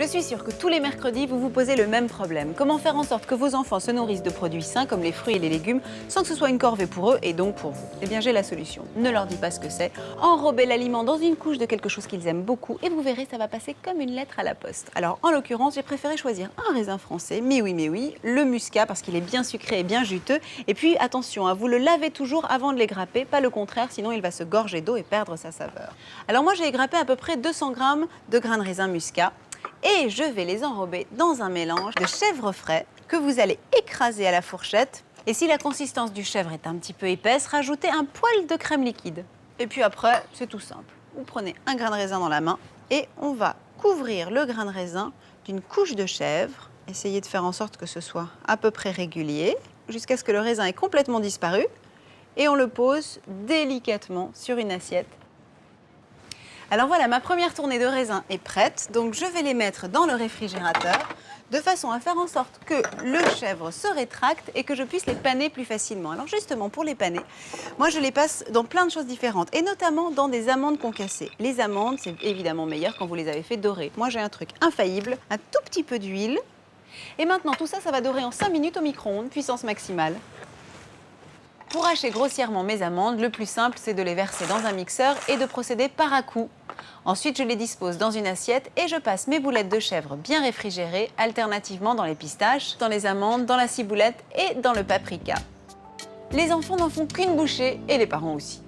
Je suis sûre que tous les mercredis, vous vous posez le même problème. Comment faire en sorte que vos enfants se nourrissent de produits sains comme les fruits et les légumes sans que ce soit une corvée pour eux et donc pour vous? Eh bien, j'ai la solution. Ne leur dis pas ce que c'est. Enrobez l'aliment dans une couche de quelque chose qu'ils aiment beaucoup et vous verrez, ça va passer comme une lettre à la poste. Alors, en l'occurrence, j'ai préféré choisir un raisin français, mais oui, le muscat parce qu'il est bien sucré et bien juteux. Et puis, attention, hein, vous le lavez toujours avant de les grapper, pas le contraire, sinon il va se gorger d'eau et perdre sa saveur. Alors moi, j'ai égrappé à peu près 200 g de grains de raisin muscat. Et je vais les enrober dans un mélange de chèvre frais que vous allez écraser à la fourchette. Et si la consistance du chèvre est un petit peu épaisse, rajoutez un poil de crème liquide. Et puis après, c'est tout simple. Vous prenez un grain de raisin dans la main et on va couvrir le grain de raisin d'une couche de chèvre. Essayez de faire en sorte que ce soit à peu près régulier, jusqu'à ce que le raisin ait complètement disparu. Et on le pose délicatement sur une assiette. Alors voilà, ma première tournée de raisins est prête, donc je vais les mettre dans le réfrigérateur de façon à faire en sorte que le chèvre se rétracte et que je puisse les paner plus facilement. Alors justement, pour les paner, moi je les passe dans plein de choses différentes et notamment dans des amandes concassées. Les amandes, c'est évidemment meilleur quand vous les avez fait dorer. Moi j'ai un truc infaillible, un tout petit peu d'huile. Et maintenant tout ça, ça va dorer en 5 minutes au micro-ondes, puissance maximale. Pour hacher grossièrement mes amandes, le plus simple, c'est de les verser dans un mixeur et de procéder par à-coups. Ensuite, je les dispose dans une assiette et je passe mes boulettes de chèvre bien réfrigérées, alternativement dans les pistaches, dans les amandes, dans la ciboulette et dans le paprika. Les enfants n'en font qu'une bouchée et les parents aussi.